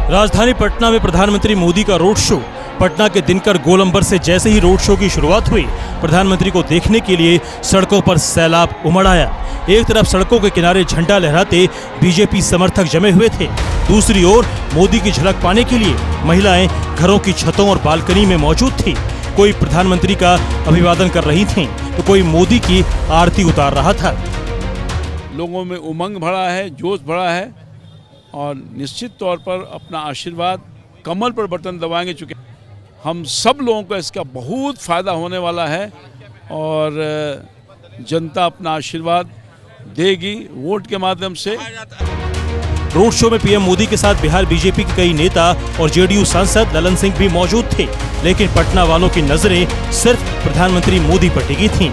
राजधानी पटना में प्रधानमंत्री मोदी का रोड शो। पटना के दिनकर गोलंबर से जैसे ही रोड शो की शुरुआत हुई, प्रधानमंत्री को देखने के लिए सड़कों पर सैलाब उमड़ आया। एक तरफ सड़कों के किनारे झंडा लहराते बीजेपी समर्थक जमे हुए थे, दूसरी ओर मोदी की झलक पाने के लिए महिलाएं घरों की छतों और बालकनी में मौजूद थी। कोई प्रधानमंत्री का अभिवादन कर रही थीं, तो कोई मोदी की आरती उतार रहा था। लोगों में उमंग भरा है, जोश भरा है और निश्चित तौर पर अपना आशीर्वाद कमल पर बटन दबाएंगे, चूँकि हम सब लोगों को इसका बहुत फायदा होने वाला है और जनता अपना आशीर्वाद देगी वोट के माध्यम से। रोड शो में पीएम मोदी के साथ बिहार बीजेपी के कई नेता और जेडीयू सांसद ललन सिंह भी मौजूद थे, लेकिन पटना वालों की नजरें सिर्फ प्रधानमंत्री मोदी पर टिकी थीं।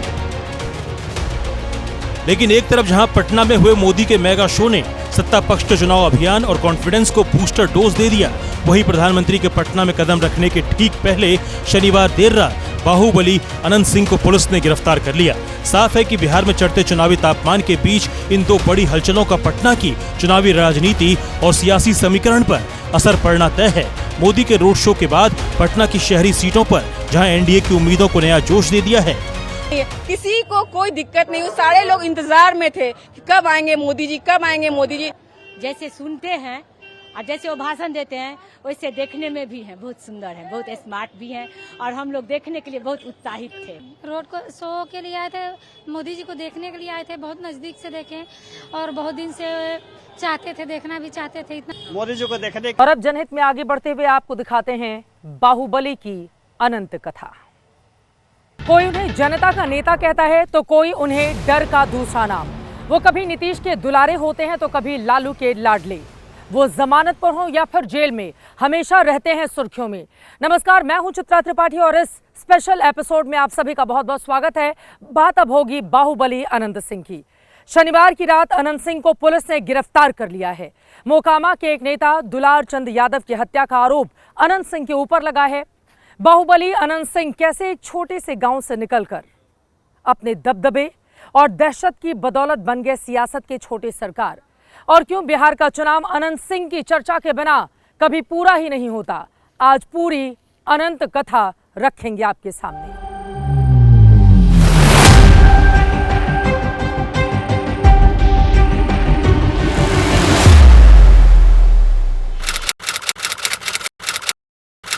लेकिन एक तरफ जहां पटना में हुए मोदी के मेगा शो ने सत्ता पक्ष के चुनाव अभियान और कॉन्फिडेंस को बूस्टर डोज दे दिया, वहीं प्रधानमंत्री के पटना में कदम रखने के ठीक पहले शनिवार देर रात बाहुबली अनंत सिंह को पुलिस ने गिरफ्तार कर लिया। साफ है कि बिहार में चढ़ते चुनावी तापमान के बीच इन दो बड़ी हलचलों का पटना की चुनावी राजनीति और सियासी समीकरण पर असर पड़ना तय है। मोदी के रोड शो के बाद पटना की शहरी सीटों पर जहां एनडीए की उम्मीदों को नया जोश दे दिया है, किसी को कोई दिक्कत नहीं, सारे लोग इंतजार में थे कि कब आएंगे मोदी जी, कब आएंगे मोदी जी। जैसे सुनते हैं और जैसे वो भाषण देते हैं, वैसे देखने में भी है बहुत सुंदर है, बहुत स्मार्ट भी है और हम लोग देखने के लिए बहुत उत्साहित थे। रोड को शो के लिए आए थे, मोदी जी को देखने के लिए आए थे, बहुत नजदीक से देखें और बहुत दिन से चाहते थे, देखना भी चाहते थे इतना मोदी जी को देखने। और अब जनहित में आगे बढ़ते हुए आपको दिखाते हैं बाहुबली की अनंत कथा। कोई उन्हें जनता का नेता कहता है तो कोई उन्हें डर का दूसरा नाम। वो कभी नीतीश के दुलारे होते हैं तो कभी लालू के लाडले। वो जमानत पर हो या फिर जेल में, हमेशा रहते हैं सुर्खियों में। नमस्कार, मैं हूं चित्रा त्रिपाठी और इस स्पेशल एपिसोड में आप सभी का बहुत बहुत स्वागत है। बात अब होगी बाहुबली अनंत सिंह की। शनिवार की रात अनंत सिंह को पुलिस ने गिरफ्तार कर लिया है। मोकामा के एक नेता दुलार चंद यादव की हत्या का आरोप अनंत सिंह के ऊपर लगा है। बाहुबली अनंत सिंह कैसे एक छोटे से गांव से निकलकर अपने दबदबे और दहशत की बदौलत बन गए सियासत के छोटे सरकार, और क्यों बिहार का चुनाव अनंत सिंह की चर्चा के बिना कभी पूरा ही नहीं होता, आज पूरी अनंत कथा रखेंगे आपके सामने।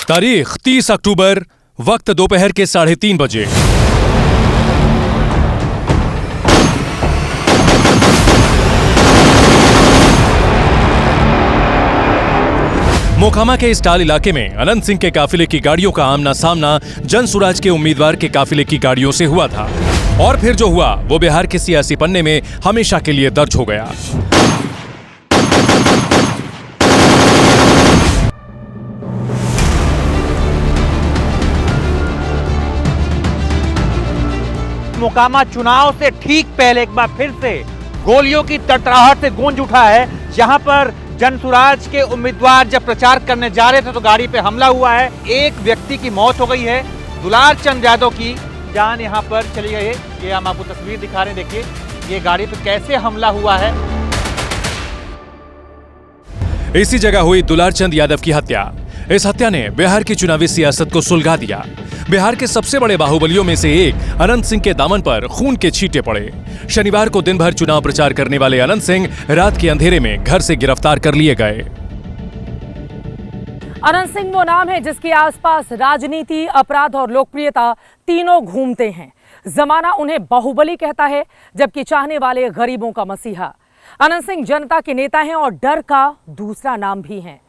तारीख 30 अक्टूबर, वक्त दोपहर के 3:30 बजे। मोकामा के इस टाल इलाके में अनंत सिंह के काफिले की गाड़ियों का आमना सामना जन सुराज के उम्मीदवार के काफिले की गाड़ियों से हुआ था, और फिर जो हुआ वो बिहार के सियासी पन्ने में हमेशा के लिए दर्ज हो गया। मोकामा चुनाव से ठीक पहले एक बार फिर से गोलियों की तड़तड़ाहट से गूंज उठा है, जहां पर जनसुराज के उम्मीदवार जब प्रचार करने जा रहे थे तो गाड़ी पे हमला हुआ है। एक व्यक्ति की मौत हो गई है, दुलार चंद यादव की जान यहाँ पर चली गई है। ये हम आपको तस्वीर दिखा रहे हैं, देखिए ये गाड़ी पे कैसे हमला हुआ है। इसी जगह हुई दुलार चंद यादव की हत्या। इस हत्या ने बिहार की चुनावी सियासत को सुलगा दिया। बिहार के सबसे बड़े बाहुबलियों में से एक अनंत सिंह के दामन पर खून के छींटे पड़े। शनिवार को दिन भर चुनाव प्रचार करने वाले अनंत सिंह रात के अंधेरे में घर से गिरफ्तार कर लिए गए। अनंत सिंह वो नाम है जिसके आसपास राजनीति, अपराध और लोकप्रियता तीनों घूमते हैं। जमाना उन्हें बाहुबली कहता है, जबकि चाहने वाले गरीबों का मसीहा। अनंत सिंह जनता के नेता हैं और डर का दूसरा नाम भी हैं।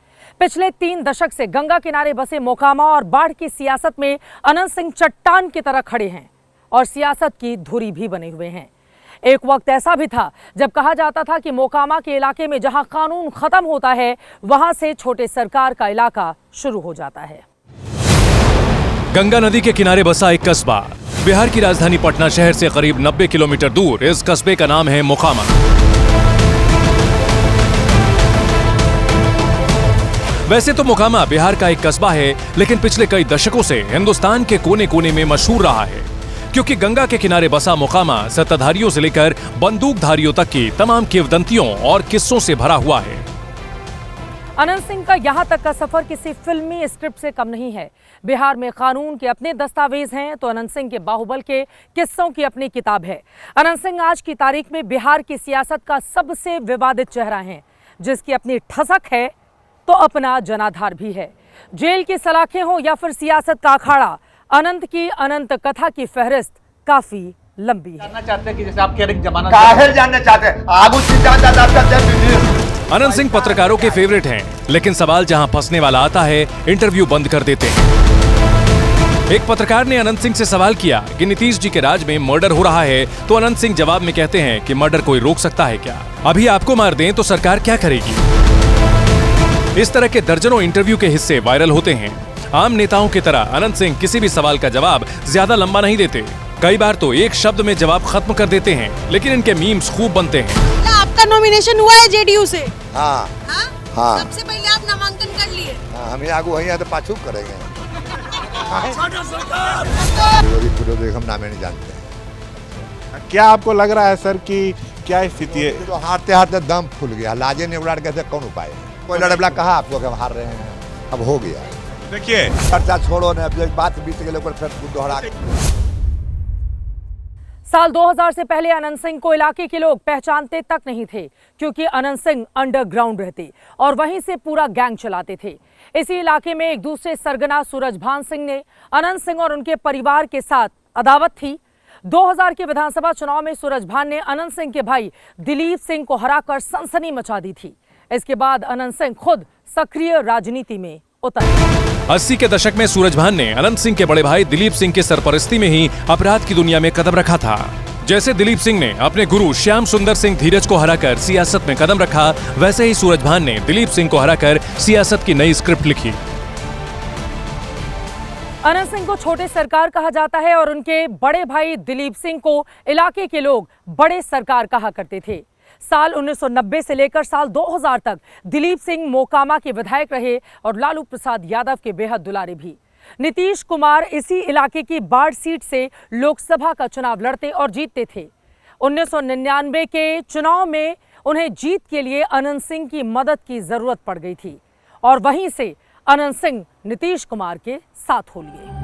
पिछले 3 दशक से गंगा किनारे बसे मोकामा और बाढ़ की सियासत में अनंत सिंह चट्टान की तरह खड़े हैं और सियासत की धुरी भी बने हुए हैं। एक वक्त ऐसा भी था जब कहा जाता था कि मोकामा के इलाके में जहां कानून खत्म होता है, वहां से छोटे सरकार का इलाका शुरू हो जाता है। गंगा नदी के किनारे बसा एक कस्बा। बिहार की राजधानी पटना शहर से करीब 90 किलोमीटर दूर इस कस्बे का नाम है मोकामा। वैसे तो मोकामा बिहार का एक कस्बा है, लेकिन पिछले कई दशकों से हिंदुस्तान के कोने कोने में मशहूर रहा है, क्योंकि गंगा के किनारे बसा मोकामा सत्ताधारियों से लेकर बंदूकधारियों तक की तमाम किंवदंतियों और किस्सों से भरा हुआ है। अनंत सिंह का यहाँ तक का सफर किसी फिल्मी स्क्रिप्ट से कम नहीं है। बिहार में कानून के अपने दस्तावेज हैं तो अनंत सिंह के बाहुबल के किस्सों की अपनी किताब है। अनंत सिंह आज की तारीख में बिहार की सियासत का सबसे विवादित चेहरा है, जिसकी अपनी ठसक है तो अपना जनाधार भी है। जेल की सलाखें हो या फिर सियासत का अखाड़ा, अनंत की अनंत कथा की फहरिस्त काफी लंबी है। जानना चाहते हैं कि जैसे आप कह रहे हैं जमाना काहे जानना चाहते हैं, आगू अनंत सिंह पत्रकारों के फेवरेट हैं, लेकिन सवाल जहां फंसने वाला आता है, इंटरव्यू बंद कर देते हैं। एक पत्रकार ने अनंत सिंह से सवाल किया कि नीतीश जी के राज में मर्डर हो रहा है, तो अनंत सिंह जवाब में कहते हैं कि मर्डर कोई रोक सकता है क्या? अभी आपको मार दें तो सरकार क्या करेगी? इस तरह के दर्जनों इंटरव्यू के हिस्से वायरल होते हैं। आम नेताओं की तरह अनंत सिंह किसी भी सवाल का जवाब ज्यादा लंबा नहीं देते। कई बार तो एक शब्द में जवाब खत्म कर देते हैं, लेकिन इनके मीम्स खूब बनते हैं। आपका नॉमिनेशन हुआ है जेडीयू से? हाँ हाँ, सबसे पहले आप नामांकन कर लिए। हमें आगू वही तो पाछू करेंगे। हम नामे नहीं जानते। क्या आपको लग रहा है सर कि क्या स्थिति है? तो हारते हारते दम फूल गया, लाजे ने उड़ा कैसे कौन उपाय? कोई लड़बड़ा कहा आपको कि हम हार रहे हैं, अब हो गया। देखिए चर्चा छोड़ो न, अब बात बीत गई फिर दोहरा। साल 2000 से पहले अनंत सिंह को इलाके के लोग पहचानते तक नहीं थे, क्योंकि अनंत सिंह अंडरग्राउंड रहते और वहीं से पूरा गैंग चलाते थे। इसी इलाके में एक दूसरे सरगना सूरजभान सिंह ने अनंत सिंह और उनके परिवार के साथ अदावत थी। 2000 के विधानसभा चुनाव में सूरजभान ने अनंत सिंह के भाई दिलीप सिंह को हराकर सनसनी मचा दी थी। इसके बाद अनंत सिंह खुद सक्रिय राजनीति में उतर। 80 के दशक में सूरजभान ने अनंत सिंह के बड़े भाई दिलीप सिंह के सरपरस्ती में ही अपराध की दुनिया में कदम रखा था। जैसे दिलीप सिंह ने अपने गुरु श्याम सुंदर सिंह धीरज को हराकर सियासत में कदम रखा, वैसे ही सूरजभान ने दिलीप सिंह को हराकर सियासत की नई स्क्रिप्ट लिखी। अनंत सिंह को छोटे सरकार कहा जाता है और उनके बड़े भाई दिलीप सिंह को इलाके के लोग बड़े सरकार कहा करते थे। साल 1990 से लेकर साल 2000 तक दिलीप सिंह मोकामा के विधायक रहे और लालू प्रसाद यादव के बेहद दुलारे भी। नीतीश कुमार इसी इलाके की बाढ़ सीट से लोकसभा का चुनाव लड़ते और जीतते थे। 1999 के चुनाव में उन्हें जीत के लिए अनंत सिंह की मदद की जरूरत पड़ गई थी और वहीं से अनंत सिंह नीतीश कुमार के साथ हो लिए।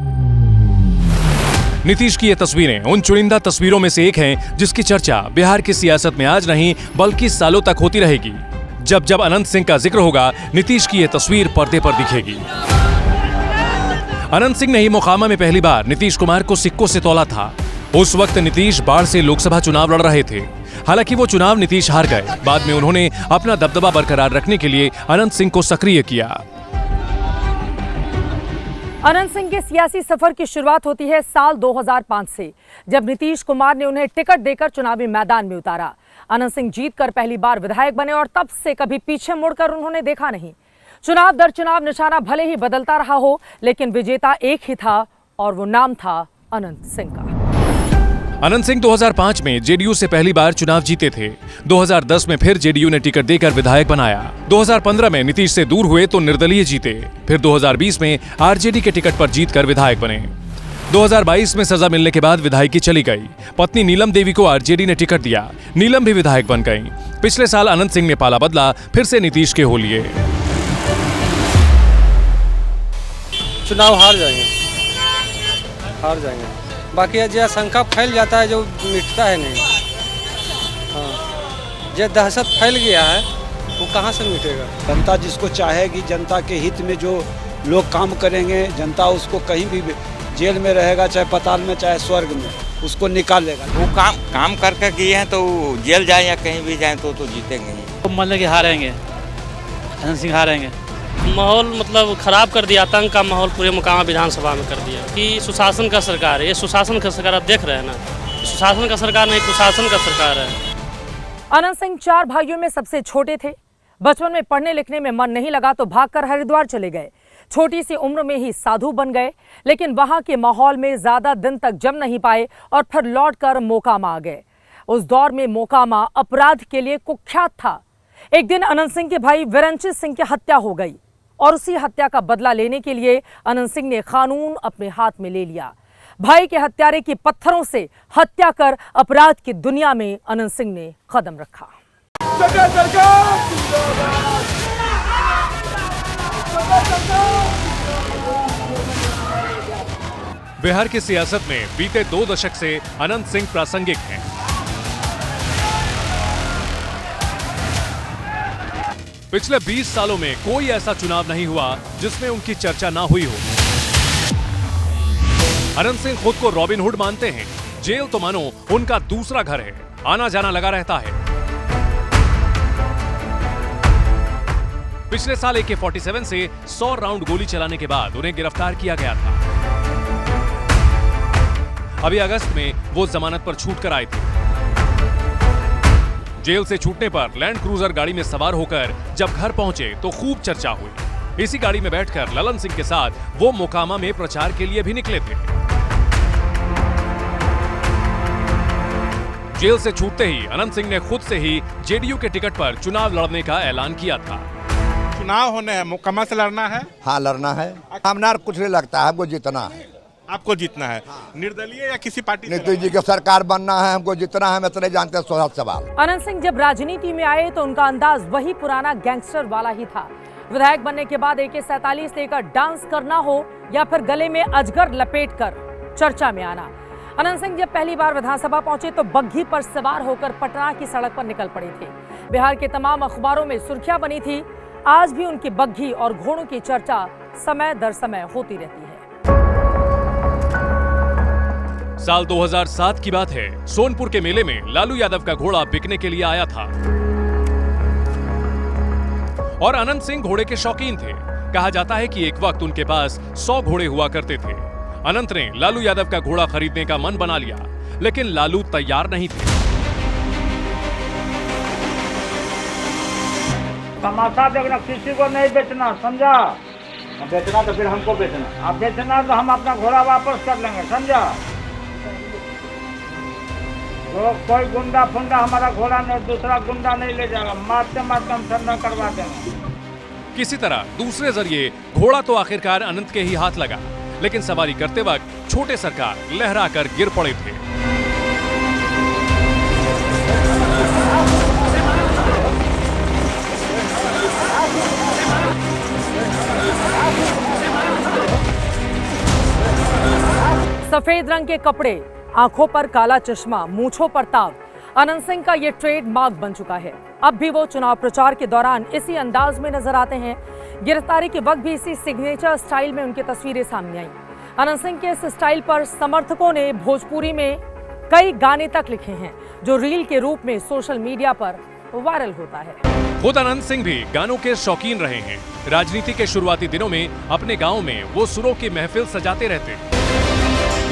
नीतीश की ये तस्वीरें उन चुनिंदा तस्वीरों में से एक हैं जिसकी चर्चा बिहार की सियासत में आज नहीं बल्कि सालों तक होती रहेगी। जब जब अनंत सिंह का जिक्र होगा, नीतीश की ये तस्वीर पर्दे पर दिखेगी। अनंत सिंह ने ही मोकामा में पहली बार नीतीश कुमार को सिक्कों से तौला था। उस वक्त नीतीश बाढ़ से लोकसभा चुनाव लड़ रहे थे। हालांकि वो चुनाव नीतीश हार गए। बाद में उन्होंने अपना दबदबा बरकरार रखने के लिए अनंत सिंह को सक्रिय किया। अनंत सिंह के सियासी सफर की शुरुआत होती है साल 2005 से, जब नीतीश कुमार ने उन्हें टिकट देकर चुनावी मैदान में उतारा। अनंत सिंह जीतकर पहली बार विधायक बने और तब से कभी पीछे मुड़कर उन्होंने देखा नहीं। चुनाव दर चुनाव निशाना भले ही बदलता रहा हो, लेकिन विजेता एक ही था और वो नाम था अनंत सिंह का। अनंत सिंह 2005 में जेडीयू से पहली बार चुनाव जीते थे। 2010 में फिर जेडीयू ने टिकट देकर विधायक बनाया। 2015 में नीतीश से दूर हुए तो निर्दलीय जीते। फिर 2020 में आरजेडी के टिकट पर जीतकर विधायक बने। 2022 में सजा मिलने के बाद विधायकी चली गई। पत्नी नीलम देवी को आरजेडी ने टिकट दिया। नीलम भी विधायक बन गई। पिछले साल अनंत सिंह ने पाला बदला, फिर से नीतीश के हो लिए। चुनाव हार जाएंगे। बाकी जो शंका फैल जाता है जो मिटता है नहीं। हाँ, जो दहशत फैल गया है वो कहाँ से मिटेगा। जनता जिसको चाहेगी, जनता के हित में जो लोग काम करेंगे, जनता उसको कहीं भी जेल में रहेगा, चाहे पाताल में चाहे स्वर्ग में, उसको निकाल लेगा। वो काम करके किए हैं तो जेल जाए या कहीं भी जाए तो जीतेंगे। तो मतलब कि हारेंगे, अनंत सिंह हारेंगे। माहौल मतलब खराब कर दिया, आतंक का माहौल पूरे मोकामा विधानसभा में कर दिया कि सुशासन का सरकार है। ये सुशासन का सरकार आप देख रहे हैं ना, सुशासन का सरकार नहीं, प्रशासन का सरकार है। अनंत सिंह 4 भाइयों में सबसे छोटे थे। बचपन में पढ़ने लिखने में मन नहीं लगा तो भागकर हरिद्वार चले गए। छोटी सी उम्र में ही साधु बन गए, लेकिन वहां के माहौल में ज्यादा दिन तक जम नहीं पाए और फिर लौटकर मोकामा आ गए। उस दौर में मोकामा अपराध के लिए कुख्यात था। एक दिन अनंत सिंह के भाई विरंचित सिंह की हत्या हो गई और उसी हत्या का बदला लेने के लिए अनंत सिंह ने कानून अपने हाथ में ले लिया। भाई के हत्यारे की पत्थरों से हत्या कर अपराध की दुनिया में अनंत सिंह ने कदम रखा। बिहार की सियासत में बीते 2 दशक से अनंत सिंह प्रासंगिक हैं। पिछले 20 सालों में कोई ऐसा चुनाव नहीं हुआ जिसमें उनकी चर्चा ना हुई हो। अनंत सिंह खुद को रॉबिन हुड मानते हैं। जेल तो मानो उनका दूसरा घर है, आना जाना लगा रहता है। पिछले साल AK-47 से 100 राउंड गोली चलाने के बाद उन्हें गिरफ्तार किया गया था। अभी अगस्त में वो जमानत पर छूट कर आए थे। जेल से छूटने पर लैंड क्रूजर गाड़ी में सवार होकर जब घर पहुंचे तो खूब चर्चा हुई। इसी गाड़ी में बैठकर ललन सिंह के साथ वो मोकामा में प्रचार के लिए भी निकले थे। जेल से छूटते ही अनंत सिंह ने खुद से ही जेडीयू के टिकट पर चुनाव लड़ने का ऐलान किया था। चुनाव होने हैं, मोकामा से लड़ना है। हाँ, लड़ना है। हमने कुछ नहीं लगता है, हमको जीतना है। आपको जीतना है। निर्दलीय या किसी पार्टी? नीतीश जी की सरकार बनना है, हमको जितना है, हम इतने जानते हैं। 16 सवाल। अनंत सिंह जब राजनीति में आए तो उनका अंदाज वही पुराना गैंगस्टर वाला ही था। विधायक बनने के बाद AK-47 लेकर डांस करना हो या फिर गले में अजगर लपेटकर चर्चा में आना। अनंत सिंह जब पहली बार विधानसभा पहुंचे तो बग्घी पर सवार होकर पटना की सड़क पर निकल पड़े थे। बिहार के तमाम अखबारों में सुर्खियां बनी थी। आज भी उनकी बग्घी और घोड़ों की चर्चा समय दर समय होती रहती है। साल 2007 की बात है। सोनपुर के मेले में लालू यादव का घोड़ा बिकने के लिए आया था और अनंत सिंह घोड़े के शौकीन थे। कहा जाता है कि एक वक्त उनके पास 100 घोड़े हुआ करते थे। अनंत ने लालू यादव का घोड़ा खरीदने का मन बना लिया, लेकिन लालू तैयार नहीं थे। तमाशा देखना, किसी को नहीं बेचना, समझा? बेचना तो फिर हमको बेचना। आप बेचना तो हम अपना घोड़ा वापस कर लेंगे, समझा? तो कोई गुंडा फुंडा हमारा घोड़ा नहीं, दूसरा गुंडा नहीं ले जाएगा। मारते मारते हम ठंडा करवा देंगे। किसी तरह दूसरे जरिए घोड़ा तो आखिरकार अनंत के ही हाथ लगा, लेकिन सवारी करते वक्त छोटे सरकार लहरा कर गिर पड़े थे। सफेद रंग के कपड़े, आंखों पर काला चश्मा, मूंछों पर ताव, अनंत सिंह का ये ट्रेडमार्क बन चुका है। अब भी वो चुनाव प्रचार के दौरान इसी अंदाज में नजर आते हैं। गिरफ्तारी के वक्त भी इसी सिग्नेचर स्टाइल में उनकी तस्वीरें सामने आई। अनंत सिंह के इस स्टाइल पर समर्थकों ने भोजपुरी में कई गाने तक लिखे हैं, जो रील के रूप में सोशल मीडिया पर वायरल होता है। खुद अनंत सिंह भी गानों के शौकीन रहे हैं। राजनीति के शुरुआती दिनों में अपने गांव में वो सुरों की महफिल सजाते रहते।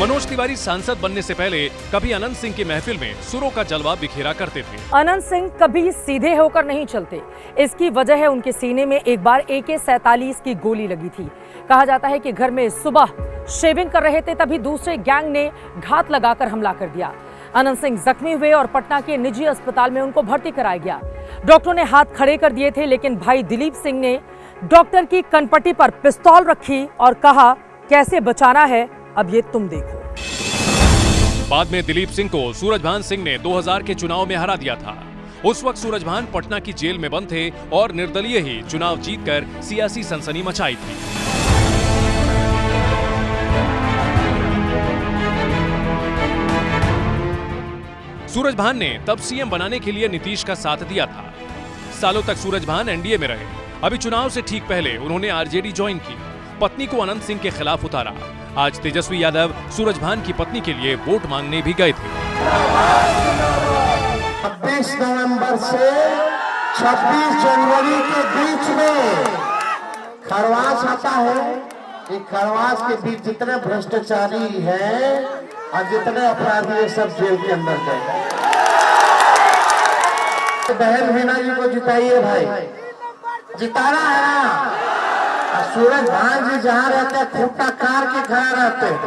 मनोज तिवारी सांसद बनने से पहले कभी अनंत सिंह की महफिल में सुरों का जलवा बिखेरा करते थे। अनंत सिंह कभी सीधे होकर नहीं चलते। इसकी वजह है उनके सीने में एक बार AK-47 की गोली लगी थी। कहा जाता है कि घर में सुबह शेविंग कर रहे थे, तभी दूसरे गैंग ने घात लगाकर हमला कर दिया। अनंत सिंह जख्मी हुए और पटना के निजी अस्पताल में उनको भर्ती कराया गया। डॉक्टरों ने हाथ खड़े कर दिए थे, लेकिन भाई दिलीप सिंह ने डॉक्टर की कनपट्टी पर पिस्तौल रखी और कहा, कैसे बचाना है अब ये तुम देखो। बाद में दिलीप सिंह को सूरजभान सिंह ने 2000 के चुनाव में हरा दिया था। उस वक्त सूरजभान पटना की जेल में बंद थे और निर्दलीय ही चुनाव जीतकर सियासी सनसनी मचाई थी। सूरजभान ने तब सीएम बनाने के लिए नीतीश का साथ दिया था। सालों तक सूरजभान एनडीए में रहे। अभी चुनाव से ठीक पहले उन्होंने आरजेडी ज्वाइन की। पत्नी को अनंत सिंह के खिलाफ उतारा। आज तेजस्वी यादव सूरजभान की पत्नी के लिए वोट मांगने भी गए थे। 26 नवंबर से 26 जनवरी के बीच में खरवास आता है। ये खरवास के बीच जितने भ्रष्टाचारी हैं और जितने अपराधी हैं सब जेल के अंदर गए। बहन मीना जी को जिताइए भाई, जिताना है ना। सूरजभान जी जहाँ रहते हैं खूंटा कार के खड़ा रहते हैं।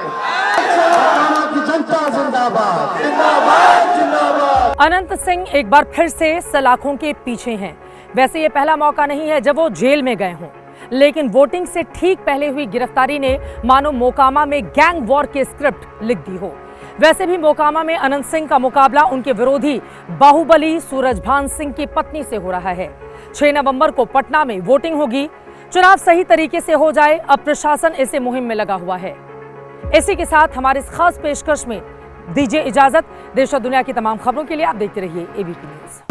जनता जिंदाबाद, जिंदाबाद, जिंदाबाद। अनंत सिंह एक बार फिर से सलाखों के पीछे हैं। वैसे ये पहला मौका नहीं है जब वो जेल में गए हों, लेकिन वोटिंग से ठीक पहले हुई गिरफ्तारी ने मानो मोकामा में गैंग वॉर की स्क्रिप्ट लिख दी हो। वैसे भी मोकामा में अनंत सिंह का मुकाबला उनके विरोधी बाहुबली सूरजभान सिंह की पत्नी से हो रहा है। 6 नवंबर को पटना में वोटिंग होगी। चुनाव सही तरीके से हो जाए, अब प्रशासन इसे मुहिम में लगा हुआ है। इसी के साथ हमारे इस खास पेशकश में दीजिए इजाजत। देश और दुनिया की तमाम खबरों के लिए आप देखते रहिए एबीपी न्यूज।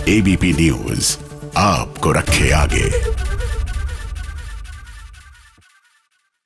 एबीपी न्यूज आपको रखे आगे।